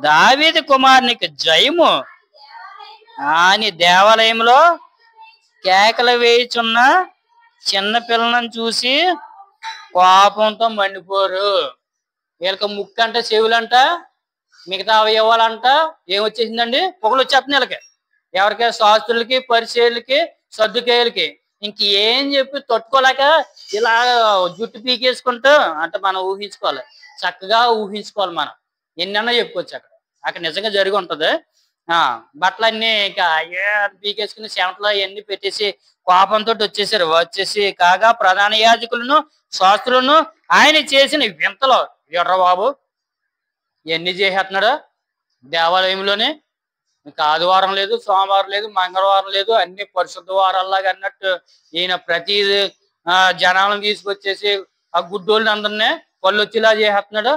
దావీదు కుమారునికి జయము అని దేవాలయంలో కేకలు వేయుచున్న చిన్న పిల్లలను చూసి కోపంతో మండిపోరు. వీళ్ళకి ముక్కు అంట, చెవులంట, మిగతా అవయవాలంట ఏమొచ్చేసిందండి? పొగలు వచ్చేస్తున్నాయి వీళ్ళకి. ఎవరికి? శాస్త్రులకి, పరిచయులకి, సద్దుకేయులకి. ఇంక ఏం చెప్పి తట్టుకోలేక ఇలా జుట్టు పీకేసుకుంటూ అంటే మనం ఊహించుకోవాలి, చక్కగా ఊహించుకోవాలి. మనం ఎన్నైనా చెప్పుకోవచ్చు. అక్కడ నిజంగా జరిగి ఉంటది. బట్టలన్నీ ఇంకా పీకేసుకుని చెమటలో అవన్నీ పెట్టేసి కోపంతో వచ్చేసి కాగా ప్రధాన యాజకులను శాస్త్రులను ఆయన చేసిన వింతలో ఎర్ర బాబు ఎన్ని చేసేస్తున్నాడు దేవాలయంలోనే. ఇంకా ఆదివారం లేదు, సోమవారం లేదు, మంగళవారం లేదు, అన్ని పరిశుద్ధ వారాల్లాగా అన్నట్టు ఈయన ప్రతి జనాలను తీసుకొచ్చేసి ఆ గుడ్డోళ్ళని అందరినీ పళ్ళు వచ్చేలా చేసేస్తున్నాడు.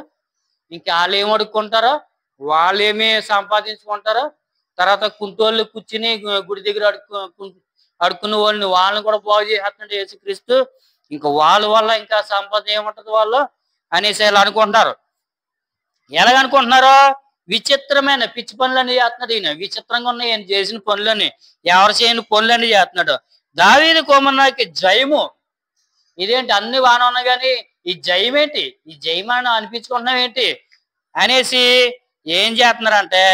ఇంకా వాళ్ళు ఏం అడుక్కుంటారో, వాళ్ళు ఏమి సంపాదించుకుంటారో, తర్వాత కుంటోళ్ళు కూర్చుని గుడి దగ్గర అడుక్కున్న వాళ్ళని కూడా బాగు చేసేస్తున్నాడు యేసుక్రీస్తు. ఇంకా వాళ్ళ వల్ల ఇంకా సంపద ఏముంటది వాళ్ళు అనేసి ఇలా అనుకుంటున్నారు. ఎలాగనుకుంటున్నారో? విచిత్రమైన పిచ్చి పనులన్నీ చేస్తున్నాడు ఈయన. విచిత్రంగా ఉన్నాయి ఈయన చేసిన పనులని, ఎవరు చేయని పనులన్నీ చేస్తున్నాడు. దావీదు కుమారునికి జయము. ఇదేంటి అన్ని బాగానే ఉన్నాయి కానీ ఈ జయం ఏంటి? ఈ జయమానం అనిపించుకుంటున్నాం ఏంటి అనేసి ఏం చేస్తున్నారంటే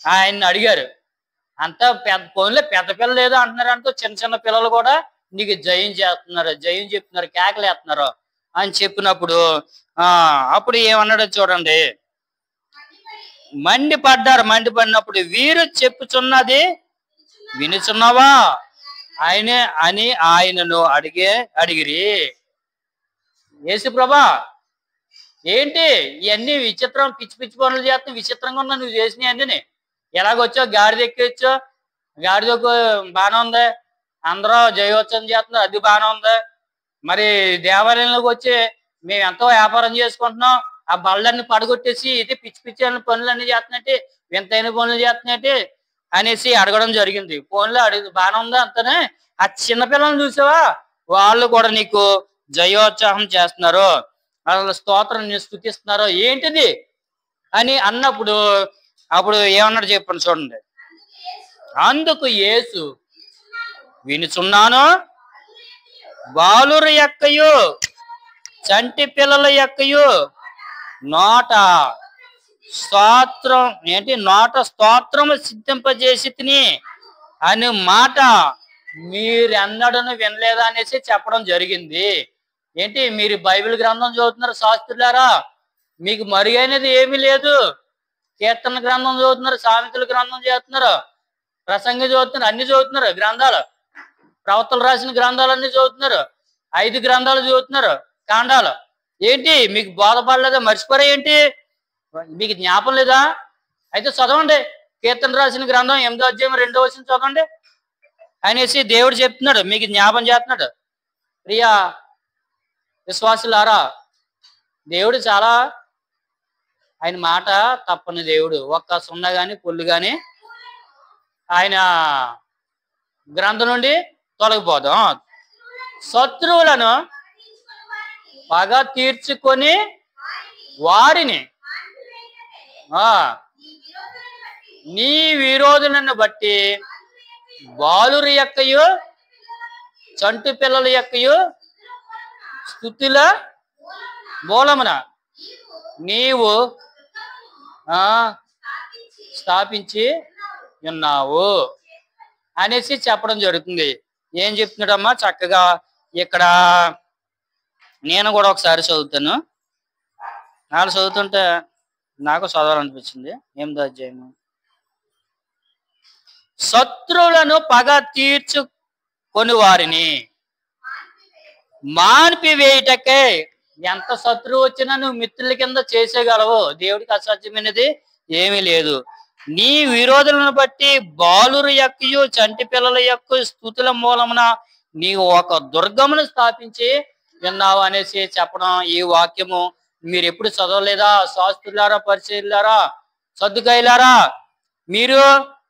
ఆయన్ని అడిగారు. అంత పెద్ద పనులే, పెద్ద పిల్లలు ఏదో అంటున్నారంటే చిన్న పిల్లలు కూడా నీకు జయం చేస్తున్నారు, జయం చెప్తున్నారు, కేకలు వేస్తున్నారు అని చెప్పినప్పుడు అప్పుడు ఏమన్నాడో చూడండి. మండిపడినప్పుడు వీరు చెప్పుచున్నది వినుచున్నావా అని ఆయనను అడిగిరి. యేసు ప్రభా ఏంటి ఇవన్నీ విచిత్రం, పిచ్చి పనులు చేస్తాం, విచిత్రంగా ఉన్నా నువ్వు చేసినవి అన్నీ. ఎలాగొచ్చావు? గాడిద ఎక్కొచ్చో, గాడిద బాగానే ఉంది, అందరూ జయోత్సవం చేస్తున్నారు, అది బాగానే ఉంది. మరి దేవాలయంలోకి వచ్చి మేము ఎంతో వ్యాపారం చేసుకుంటున్నాం, ఆ బళ్ళన్ని పడగొట్టేసి ఇది పిచ్చి పనులన్నీ చేస్తున్నట్టు, వింతైన పనులు చేస్తున్నట్టు అనేసి అడగడం జరిగింది. ఫోన్లో బాగానే ఉందా అంతనే? ఆ చిన్నపిల్లలను చూసావా? వాళ్ళు కూడా నీకు జయోత్సాహం చేస్తున్నారు, అసలు స్తోత్రం స్తుతిస్తున్నారు, ఏంటిది అని అన్నప్పుడు అప్పుడు ఏమన్నాడు చెప్పండి చూడండి. అందుకు యేసు వినుచున్నాను, బాలుర యొక్కయు చంటి పిల్లల యొక్కయు నోట స్తోత్రము సిద్ధింపజేసి తిని అని మాట మీరెన్నడను వినలేదా అనేసి చెప్పడం జరిగింది. ఏంటి మీరు బైబిల్ గ్రంథం చదువుతున్నారు శాస్త్రులారా? మీకు మరుగైనది ఏమీ లేదు. కీర్తన గ్రంథం చదువుతున్నారు, సామెతల గ్రంథం చదువుతున్నారు, ప్రసంగం చదువుతున్నారు, అన్ని చదువుతున్నారు గ్రంథాలు, ప్రవక్తలు రాసిన గ్రంథాలన్నీ చదువుతున్నారు, 5 గ్రంథాలు చదువుతున్నారు, కాండాలు. ఏంటి మీకు బోధపడలేదా? మర్చిపోరా ఏంటి? మీకు జ్ఞాపం లేదా? అయితే చదవండి, కీర్తన రాసిన గ్రంథం 8వ అధ్యాయం 2వ వచనం చదవండి అనేసి దేవుడు చెప్తున్నాడు, మీకు జ్ఞాపం చేస్తున్నాడు. ప్రియా విశ్వాసులారా, దేవుడు చాలా ఆయన మాట తప్పని దేవుడు. ఒక్క సున్న గాని పొల్లు గాని ఆయన గ్రంథం నుండి తొలగిపోదాం. శత్రువులను పగ తీర్చుకొని వారిని నీ విరోధులను బట్టి బాలురి యొక్కయు చంటి పిల్లల యొక్కయు స్తుతుల మూలమున నీవు స్థాపించి ఉన్నావు అనేసి చెప్పడం జరుగుతుంది. ఏం చెప్తున్నాడమ్మా చక్కగా ఇక్కడ నేను కూడా ఒకసారి చదువుతాను. నాలుగు చదువుతుంటే నాకు చదవాలనిపించింది. 8వ అధ్యాయము. శత్రువులను పగ తీర్చుకొని వారిని మాన్పివేయుటకే. ఎంత శత్రువు వచ్చినా నువ్వు మిత్రుల కింద చేసేయగలవు. దేవుడికి అసాధ్యమైనది ఏమీ లేదు. నీ విరోధులను బట్టి బాలురు యొక్కయు చంటి పిల్లల యొక్క స్తుతుల మూలమున నీవు ఒక దుర్గమును స్థాపించి విన్నావు అనేసి చెప్పడం. ఈ వాక్యము మీరు ఎప్పుడు చదవలేదా? శాస్త్రులారా, పరిచయులారా, సద్దుకాయలారా, మీరు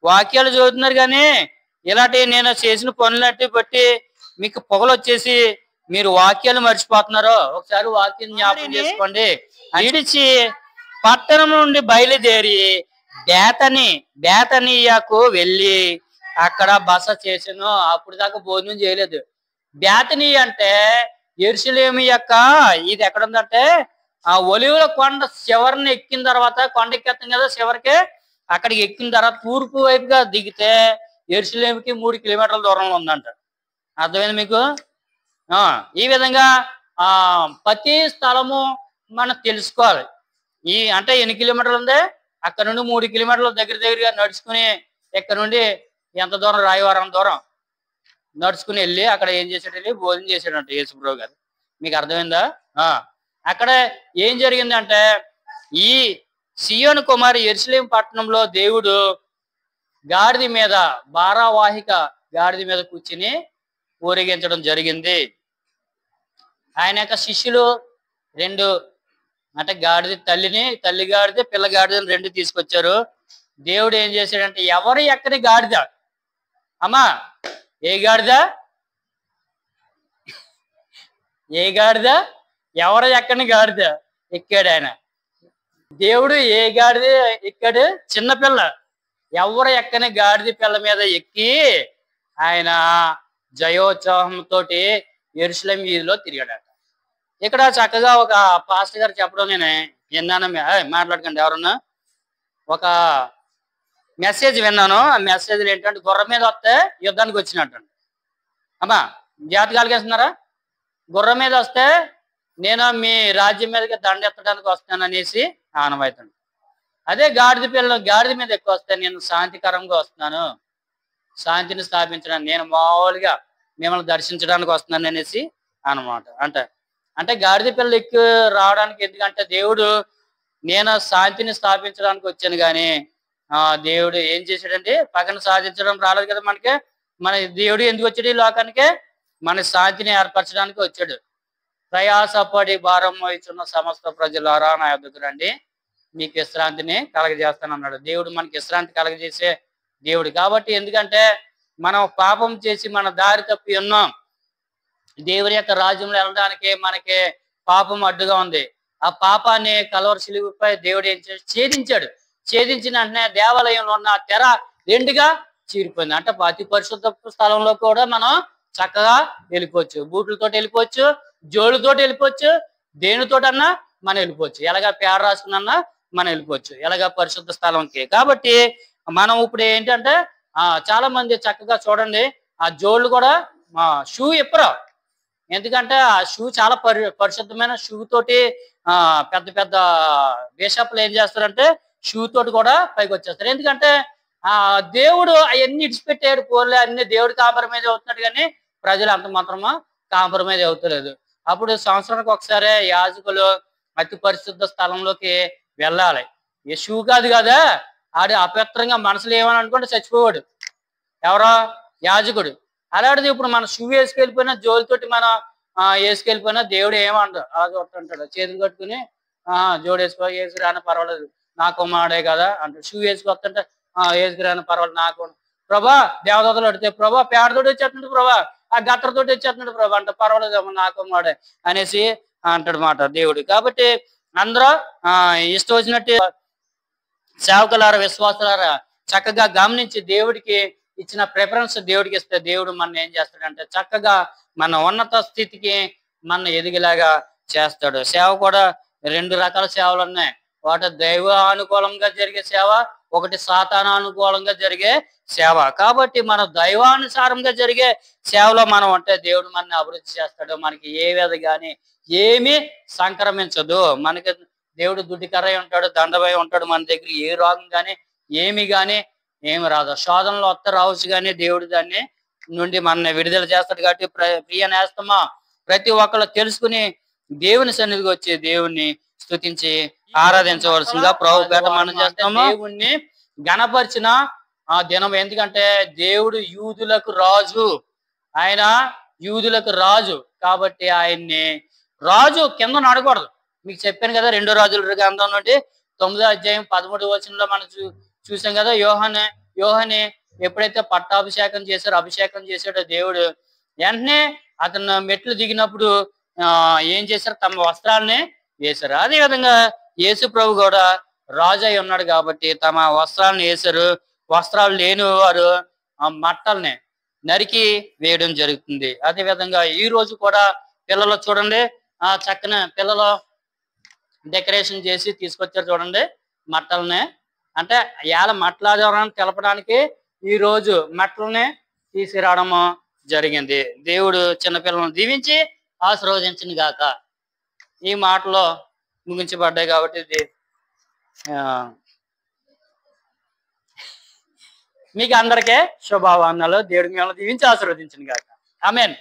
వాక్యాలు చదువుతున్నారు కానీ ఇలాంటి నేను చేసిన పనులంటే బట్టి మీకు పొగలు వచ్చేసి మీరు వాక్యాలు మర్చిపోతున్నారు. ఒకసారి వాక్యం జ్ఞాపకం చేసుకోండి. విడిచి పట్టణం నుండి బయలుదేరి బేతనీయకు వెళ్ళి అక్కడ బస చేసాను. అప్పుడు దాకా భోజనం చేయలేదు. బేతనీ అంటే యెరూషలేము యొక్క ఇది ఎక్కడ ఉందంటే ఆ ఒలివుల కొండ చివరిని ఎక్కిన తర్వాత, కొండ ఎక్కేస్తాం కదా చివరికి, అక్కడికి ఎక్కిన తర్వాత తూర్పు వైపుగా దిగితే యెరూషలేముకి 3 కిలోమీటర్ల దూరంలో ఉందంట. అర్థమైంది మీకు? ఈ విధంగా ప్రతి స్థలము మనం తెలుసుకోవాలి. అంటే ఎన్ని కిలోమీటర్లు ఉంది? అక్కడ నుండి 3 కిలోమీటర్ల దగ్గరగా నడుచుకుని ఇక్కడ నుండి ఎంత దూరం? రాయవరం దూరం నడుచుకుని వెళ్ళి అక్కడ ఏం చేసాడు? భోజనం చేశాడంట యేసుప్రభు గారు. మీకు అర్థమైందా? అక్కడ ఏం జరిగిందంటే ఈ సియోను కుమారి యెరూషలేము పట్టణంలో దేవుడు గాడిద మీద, భారవాహిక గాడిద మీద కూర్చుని ఊరేగించడం జరిగింది. ఆయన యొక్క శిష్యులు 2 అంటే గాడిద తల్లి గాడిద, పిల్ల గాడిదని 2 తీసుకొచ్చారు. దేవుడు ఏం చేశాడంటే ఎవరు ఎక్కడి గాడిద అమ్మా, ఏ గాడిద ఎవరు ఎక్కడిని గాడిద ఎక్కాడు ఆయన. దేవుడు ఏ గాడిద ఎక్కాడు? చిన్నపిల్ల ఎవరు ఎక్కని గాడిద పిల్ల మీద ఎక్కి ఆయన జయోత్సాహంతో యెరూషలేము వీధిలో తిరిగాడట. ఇక్కడ చక్కగా ఒక పాస్టర్ గారు చెప్పడం నేను విన్నాను. మాట్లాడకండి ఎవరన్నా. ఒక మెసేజ్ విన్నాను. ఆ మెసేజ్లు ఏంటంటే గుర్రం మీద వస్తే యుద్ధానికి వచ్చినట్టు. అమ్మా జాతకాలకి వేస్తున్నారా? గుర్రం మీద వస్తే నేను మీ రాజ్యం మీదకి దండెత్తడానికి వస్తాను అనేసి ఆనవాయితండి. అదే గాడిద మీద ఎక్కువ వస్తే నేను శాంతికరంగా వస్తున్నాను, శాంతిని స్థాపించడానికి, నేను మామూలుగా మిమ్మల్ని దర్శించడానికి వస్తున్నాను అనేసి అన్నమాట. అంటే గాడిద పిల్ల ఎక్కువ రావడానికి ఎందుకంటే దేవుడు నేను శాంతిని స్థాపించడానికి వచ్చాను కానీ దేవుడు ఏం చేశాడంటే పగను సాధించడం రాలేదు కదా మనకి. మన దేవుడు ఎందుకు వచ్చాడు ఈ లోకానికి? మన శాంతిని ఏర్పరచడానికి వచ్చాడు. ప్రయాసపడి భారం వహించున్న సమస్త ప్రజలారా నా యొద్దకు రండి, మీకు విశ్రాంతిని కలగజేస్తానన్నాడు. దేవుడు మనకి విశ్రాంతి కలగజేసే దేవుడు కాబట్టి. ఎందుకంటే మనం పాపం చేసి మన దారి తప్పి ఉన్నాం. దేవుని యొక్క రాజ్యంలో వెళ్ళడానికి మనకి పాపం అడ్డుగా ఉంది. ఆ పాపాన్ని కల్వరి శిలువపై దేవుడు ఏం ఛేదించాడు. ఛేదించిన వెంటనే దేవాలయంలో ఉన్న తెర 2గా చీరిపోయింది. అంటే అతి పరిశుద్ధ స్థలంలో కూడా మనం చక్కగా వెళ్ళిపోవచ్చు. బూట్లతో వెళ్ళిపోవచ్చు, జోళ్ళతోటి వెళ్ళిపోవచ్చు, దేనితోటన్నా మనం వెళ్ళిపోవచ్చు. ఎలాగా పేడ రాసుకున్నా మనం వెళ్ళిపోవచ్చు ఎలాగా పరిశుద్ధ స్థలంకి. కాబట్టి మనం ఇప్పుడు ఏంటంటే చాలా మంది చక్కగా చూడండి ఆ జోళ్ళు కూడా షూ ఇప్పరు. ఎందుకంటే ఆ షూ చాలా పరిశుద్ధమైన షూ తోటి పెద్ద పెద్ద బిషప్లు ఏం చేస్తారంటే షూ తోటి కూడా పైకి వచ్చేస్తారు. ఎందుకంటే దేవుడు అవన్నీ ఇడిచిపెట్టాడు. పోలే అన్ని దేవుడు కాంప్రమైజ్ అవుతున్నాడు కానీ ప్రజలు అంత మాత్రమా కాంప్రమైజ్ అవుతలేదు. అప్పుడు సంవత్సరానికి ఒకసారి యాజకులు అతి పరిశుద్ధ స్థలంలోకి వెళ్ళాలి. ఏ షూ కాదు కదా, ఆడు అపవిత్రంగా మనసులో ఏమని అనుకుంటే చచ్చిపోవాడు ఎవరో యాజకుడు. అలాంటిది ఇప్పుడు మన షూ వేసుకెళ్ళిపోయినా జోలితోటి మనం వేసుకెళ్ళిపోయినా దేవుడు ఏమంటాడు అలా చూస్తుంటాడు. చేతులు కట్టుకుని జోడు వేసుకురాని పర్వాలేదు నా కుమారుడే కదా అంటాడు. షూ వేసుకొస్తుంటే వేసుకురాని పర్వాలేదు నాకు ప్రభా. దేవదూతలు అడితే ప్రభా పేడతోటి వచ్చేస్తున్నాడు ప్రభా, ఆ గత్తరతోటి వచ్చేస్తున్నాడు ప్రభా అంటే పర్వాలేదు నా కుమారుడే అనేసి అంటాడు మాట దేవుడు. కాబట్టి అందరూ ఇష్టం వచ్చినట్టు సేవకులారా, విశ్వాసులారా చక్కగా గమనించి దేవుడికి ఇచ్చిన ప్రిఫరెన్స్ దేవుడికి ఇస్తే దేవుడు మన ఏం చేస్తాడంటే చక్కగా మన ఉన్నత స్థితికి మన ఎదిగేలాగా చేస్తాడు. సేవ కూడా 2 రకాల సేవలు ఉన్నాయి. ఒకటి దైవ అనుకూలంగా జరిగే సేవ, ఒకటి సాతాను అనుకూలంగా జరిగే సేవ. కాబట్టి మన దైవానుసారంగా జరిగే సేవలో మనం ఉంటే దేవుడు మనని అభివృద్ధి చేస్తాడు. మనకి ఏ విధ గాని ఏమీ సంక్రమించదు. మనకి దేవుడు దుడ్డికర్రై ఉంటాడు, దండమై ఉంటాడు. మన దగ్గర ఏ రోగం గాని ఏమి రాదు. శోధనలు వస్తే రావచ్చు, కానీ దేవుడు దాన్ని నుండి మనల్ని విడుదల చేస్తాడు. కాబట్టి ప్రియ నేస్తమా, ప్రతి ఒక్కళ్ళు తెలుసుకుని దేవుని సన్నిధికి వచ్చి దేవుణ్ణి స్తుతించి ఆరాధించవలసిందిగా ప్రభు పేట మనం చేస్తాము. దేవుణ్ణి గణపరిచిన ఆ దినం. ఎందుకంటే దేవుడు యూదులకు రాజు, ఆయన యూదులకు రాజు. కాబట్టి ఆయన్ని రాజు కింద నడకూడదు. మీకు చెప్పాను కదా, 2 రాజుల గ్రంథం నుండి 9వ అధ్యాయం 13వ వచనంలో మనం చూసాం కదా. యోహానే ఎప్పుడైతే పట్టాభిషేకం అభిషేకం చేశాడో దేవుడు, వెంటనే అతను మెట్లు దిగినప్పుడు ఏం చేశారు? తమ వస్త్రాలని వేశారు. అదే విధంగా యేసు ప్రభు కూడా రాజు అయి ఉన్నాడు కాబట్టి తమ వస్త్రాలను వేశారు. వస్త్రాలు లేని వారు మట్టల్ని నరికి వేయడం జరుగుతుంది. అదే విధంగా ఈ రోజు కూడా పిల్లలు చూడండి, చక్కని పిల్లలు డెకరేషన్ చేసి తీసుకొచ్చారు చూడండి మట్టల్ని. అంటే ఇవాళ మట్టల ఆధారాన్ని తెలపడానికి ఈ రోజు మట్టల్ని తీసుకురావడము జరిగింది. దేవుడు చిన్నపిల్లలను దీవించి ఆశీర్వదించిన గాక. ఈ మాటలో ముగించబడ్డాయి కాబట్టి మీకు అందరికీ శుభావాన్నాలు. దేవుడికి మిమ్మల్ని దీవించి ఆశీర్వదించిన గాక. ఆమేన్.